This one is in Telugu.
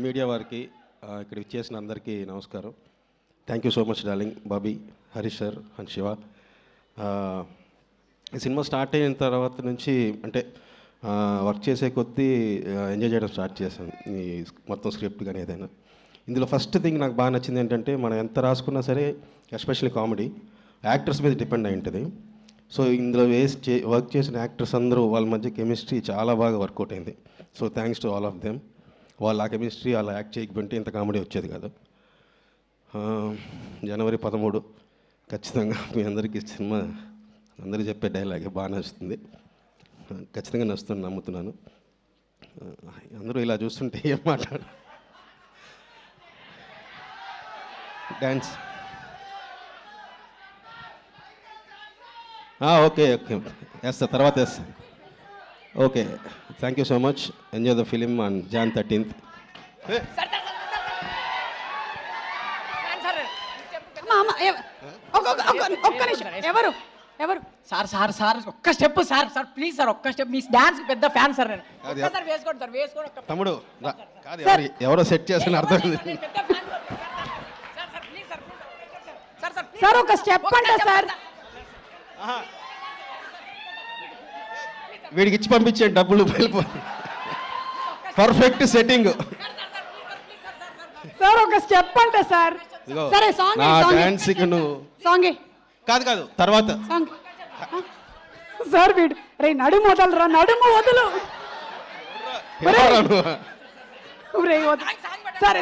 మీడియా వారికి ఇక్కడ ఇచ్చేసిన అందరికీ నమస్కారం. Thank you so much darling, Bobby, Harish sir and Shiva. ఈ సినిమా స్టార్ట్ అయిన తర్వాత నుంచి అంటే వర్క్ చేసే కొద్దీ ఎంజాయ్ చేయడం స్టార్ట్ చేశాను. ఈ మొత్తం స్క్రిప్ట్ కానీ ఏదైనా. ఇందులో ఫస్ట్ థింగ్ నాకు బాగా నచ్చింది ఏంటంటే, మనం ఎంత రాసుకున్నా సరే ఎస్పెషల్లీ కామెడీ యాక్టర్స్ మీద డిపెండ్ అయి ఉంటుంది. సో ఇందులో వర్క్ చేసిన యాక్టర్స్ అందరూ వాళ్ళ మధ్య కెమిస్ట్రీ చాలా బాగా వర్కౌట్ అయింది. So thanks to all of them. వాళ్ళ ఆ కెమిస్ట్రీ అలా యాక్ట్ చేయకపోతే ఇంత కామెడీ వచ్చేది కాదు. జనవరి 13 ఖచ్చితంగా మీ అందరికీ సినిమా అందరూ చెప్పే డైలాగే బాగా నచ్చుతుంది. ఖచ్చితంగా నచ్చుతుంది నమ్ముతున్నాను. అందరూ ఇలా చూస్తుంటే ఏం మాట్లాడు. డ్యాన్స్ ఓకే ఓకే వేస్తా, తర్వాత వేస్తా. Okay, thank you so much. Enjoy the film on Jan 13th. ఒక్క నిమిషం, ఎవరు ఎవరు సార్ సార్ సార్ ఒక్క step sir sir please sir ఒక్క స్టెప్. మీ డాన్స్ పెద్ద ఫ్యాన్ సార్ నేను. ఒక్కసారి వేసుకోండి సార్, వేసుకోండి ఒక్క. తమ్ముడు కాదు, ఎవరో సెట్ చేసిన అర్థం. సార్ ఒక స్టెప్ అంటే సార్ వీడికి ఇచ్చి పంపించే డబ్బులు పర్ఫెక్ట్ సెట్టింగ్. సార్ ఒక స్టెప్ అంటే సార్. సరే సాంగ్ డాన్స్ సాంగ్ కాదు కాదు తర్వాత సాంగ్. సార్ వీడు రే నడుము వదలరా, నడుము వదులు. సరే